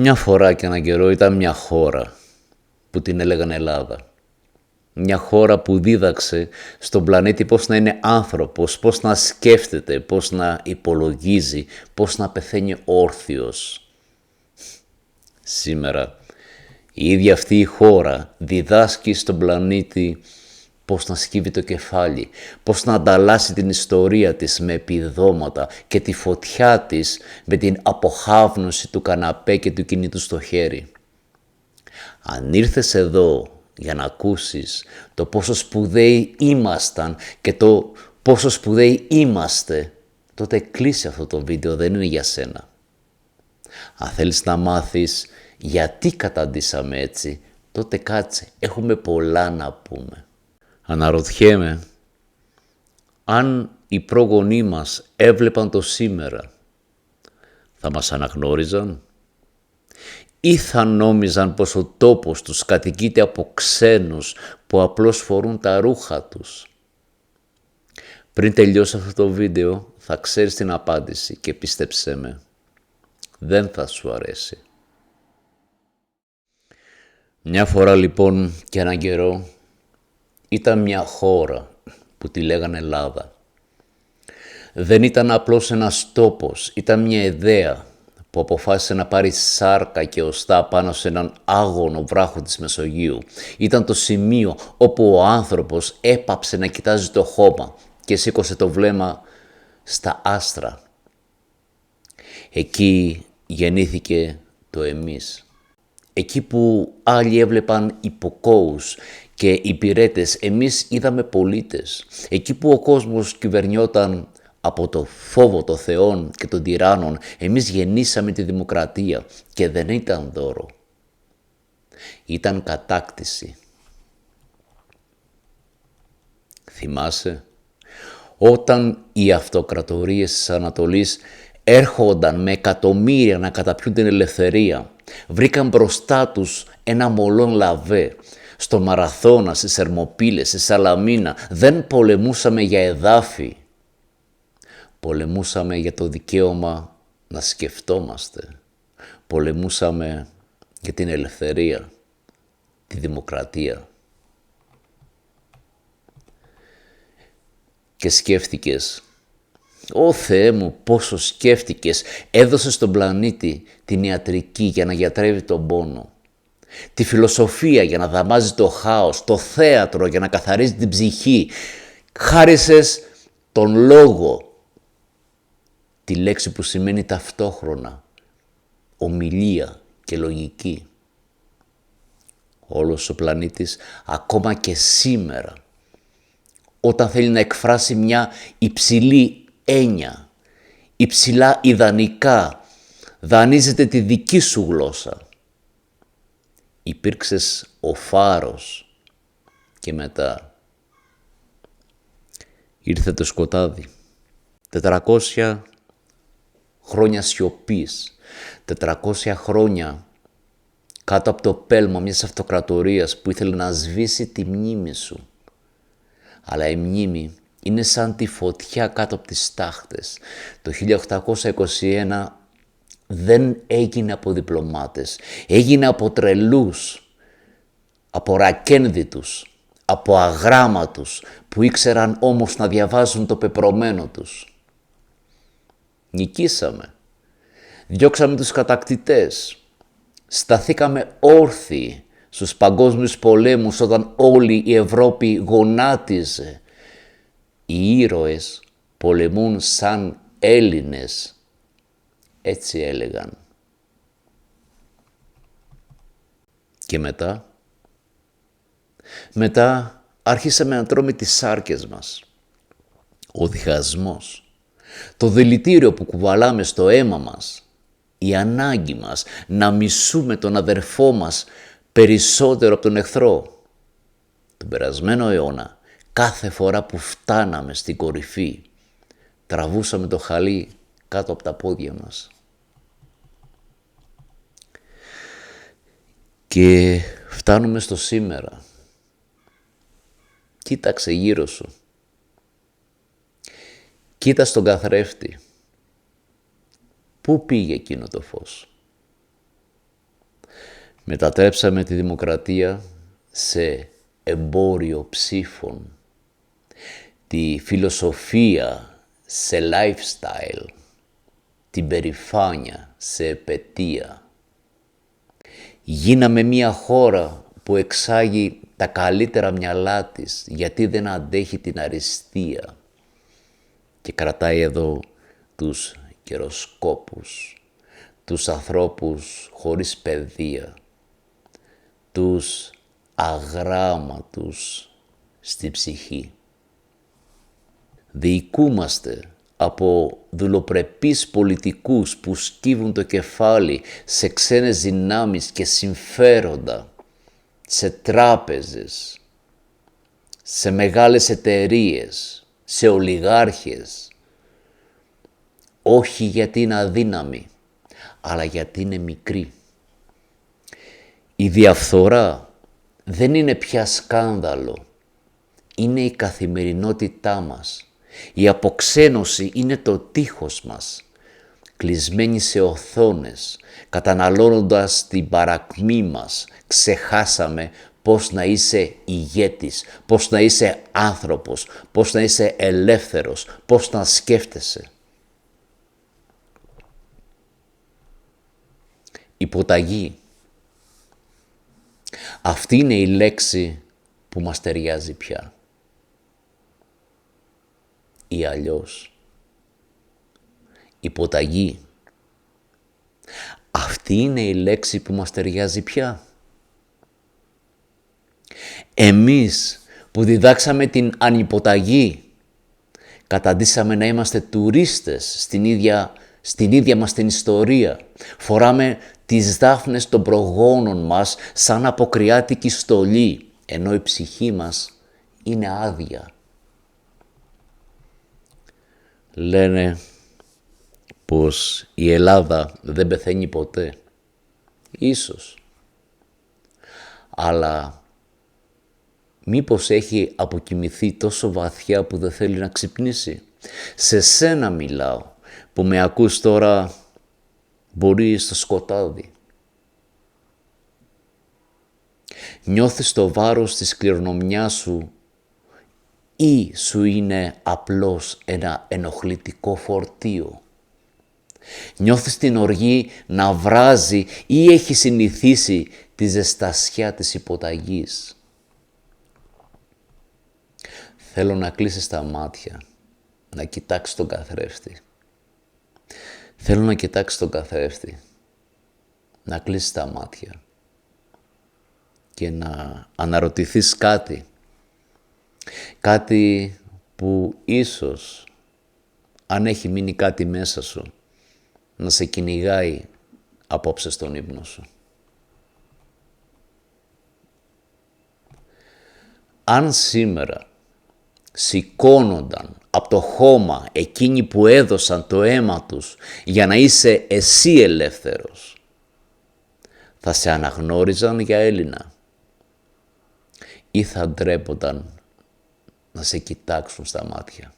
Μια φορά και έναν καιρό ήταν μια χώρα που την έλεγαν Ελλάδα. Μια χώρα που δίδαξε στον πλανήτη πώς να είναι άνθρωπος, πώς να σκέφτεται, πώς να υπολογίζει, πώς να πεθαίνει όρθιος. Σήμερα η ίδια αυτή η χώρα διδάσκει στον πλανήτη πώς να σκύβει το κεφάλι, πώς να ανταλλάσσει την ιστορία της με επιδόματα και τη φωτιά της με την αποχάβνωση του καναπέ και του κινητού στο χέρι. Αν ήρθες εδώ για να ακούσεις το πόσο σπουδαίοι ήμασταν και το πόσο σπουδαίοι είμαστε, τότε κλείσε αυτό το βίντεο, δεν είναι για σένα. Αν θέλεις να μάθεις γιατί καταντήσαμε έτσι, τότε κάτσε, έχουμε πολλά να πούμε. Αναρωτιέμαι αν οι πρόγονοί μας έβλεπαν το σήμερα, θα μας αναγνώριζαν ή θα νόμιζαν πως ο τόπος τους κατοικείται από ξένους που απλώς φορούν τα ρούχα τους. Πριν τελειώσει αυτό το βίντεο θα ξέρεις την απάντηση και πίστεψέ με, δεν θα σου αρέσει. Μια φορά λοιπόν και έναν καιρό ήταν μια χώρα που τη λέγανε Ελλάδα. Δεν ήταν απλώς ένας τόπος, ήταν μια ιδέα που αποφάσισε να πάρει σάρκα και οστά πάνω σε έναν άγωνο βράχο της Μεσογείου. Ήταν το σημείο όπου ο άνθρωπος έπαψε να κοιτάζει το χώμα και σήκωσε το βλέμμα στα άστρα. Εκεί γεννήθηκε το εμείς. Εκεί που άλλοι έβλεπαν υποκόους και υπηρέτες, εμείς είδαμε πολίτες. Εκεί που ο κόσμος κυβερνιόταν από το φόβο των θεών και των τυράννων, εμείς γεννήσαμε τη δημοκρατία και δεν ήταν δώρο. Ήταν κατάκτηση. Θυμάσαι, όταν οι αυτοκρατορίες της Ανατολής έρχονταν με εκατομμύρια να καταπιούν την ελευθερία, βρήκαν μπροστά τους ένα μολόν λαβέ. Στο Μαραθώνα, στις Θερμοπύλες, στη Σαλαμίνα δεν πολεμούσαμε για εδάφη. Πολεμούσαμε για το δικαίωμα να σκεφτόμαστε. Πολεμούσαμε για την ελευθερία, τη δημοκρατία. Και σκέφτηκες, Ω Θεέ μου, πόσο σκέφτηκες, έδωσες στον πλανήτη την ιατρική για να γιατρεύει τον πόνο, τη φιλοσοφία για να δαμάζει το χάος, το θέατρο για να καθαρίζει την ψυχή, χάρισες τον λόγο, τη λέξη που σημαίνει ταυτόχρονα ομιλία και λογική. Όλος ο πλανήτης, ακόμα και σήμερα, όταν θέλει να εκφράσει μια υψηλή έννοια, υψηλά ιδανικά, δανείζεται τη δική σου γλώσσα. Υπήρξες ο φάρος και μετά ήρθε το σκοτάδι. 400 χρόνια σιωπής, 400 χρόνια κάτω από το πέλμα μιας αυτοκρατορίας που ήθελε να σβήσει τη μνήμη σου. Αλλά η μνήμη είναι σαν τη φωτιά κάτω από τις στάχτες. Το 1821 δεν έγινε από διπλωμάτες, έγινε από τρελούς, από ρακένδυτους, από αγράμματους που ήξεραν όμως να διαβάζουν το πεπρωμένο τους. Νικήσαμε, διώξαμε τους κατακτητές, σταθήκαμε όρθιοι στους παγκόσμιους πολέμους όταν όλη η Ευρώπη γονάτιζε. Οι ήρωες πολεμούν σαν Έλληνες, έτσι έλεγαν. Και μετά άρχισαμε να τρώμε τις σάρκες μας. Ο διχασμός, το δηλητήριο που κουβαλάμε στο αίμα μας, η ανάγκη μας να μισούμε τον αδερφό μας περισσότερο από τον εχθρό. Τον περασμένο αιώνα, κάθε φορά που φτάναμε στην κορυφή, τραβούσαμε το χαλί κάτω από τα πόδια μας. Και φτάνουμε στο σήμερα. Κοίταξε γύρω σου. Κοίτα στον καθρέφτη. Πού πήγε εκείνο το φως? Μετατρέψαμε τη δημοκρατία σε εμπόριο ψήφων, τη φιλοσοφία σε lifestyle, την περηφάνεια σε επετεία. Γίναμε μια χώρα που εξάγει τα καλύτερα μυαλά της, γιατί δεν αντέχει την αριστεία και κρατάει εδώ τους καιροσκόπους, τους ανθρώπους χωρίς παιδεία, τους αγράμματους στη ψυχή. Διοικούμαστε από δουλοπρεπείς πολιτικούς που σκύβουν το κεφάλι σε ξένες δυνάμεις και συμφέροντα, σε τράπεζες, σε μεγάλες εταιρείες, σε ολιγάρχες. Όχι γιατί είναι αδύναμοι, αλλά γιατί είναι μικροί. Η διαφθορά δεν είναι πια σκάνδαλο, είναι η καθημερινότητά μας. Η αποξένωση είναι το τείχος μας, κλεισμένοι σε οθόνες, καταναλώνοντας την παρακμή μας, ξεχάσαμε πώς να είσαι ηγέτης, πώς να είσαι άνθρωπος, πώς να είσαι ελεύθερος, πώς να σκέφτεσαι. Υποταγή. Αυτή είναι η λέξη που μας ταιριάζει πια. Ή αλλιώς. Υποταγή. Αυτή είναι η λέξη που μας ταιριάζει πια. Εμείς που διδάξαμε την ανυποταγή, καταντήσαμε να είμαστε τουρίστες στην ίδια μας την ιστορία. Φοράμε τις δάφνες των προγόνων μας σαν αποκριάτικη στολή, ενώ η ψυχή μας είναι άδεια. Λένε πως η Ελλάδα δεν πεθαίνει ποτέ. Ίσως. Αλλά μήπως έχει αποκοιμηθεί τόσο βαθιά που δεν θέλει να ξυπνήσει. Σε σένα μιλάω, που με ακούς τώρα μπορεί στο σκοτάδι. Νιώθεις το βάρος της κληρονομιάς σου ή σου είναι απλώς ένα ενοχλητικό φορτίο. Νιώθεις την οργή να βράζει ή έχει συνηθίσει τη ζεστασιά της υποταγής. Θέλω να κλείσεις τα μάτια, να κοιτάξεις τον καθρέφτη. Θέλω να κοιτάξεις τον καθρέφτη, να κλείσεις τα μάτια και να αναρωτηθείς κάτι. Κάτι που ίσως, αν έχει μείνει κάτι μέσα σου, να σε κυνηγάει απόψε στον ύπνο σου. Αν σήμερα σηκώνονταν από το χώμα εκείνοι που έδωσαν το αίμα τους για να είσαι εσύ ελεύθερος, θα σε αναγνώριζαν για Έλληνα ή θα ντρέπονταν να σε κοιτάξουν στα μάτια.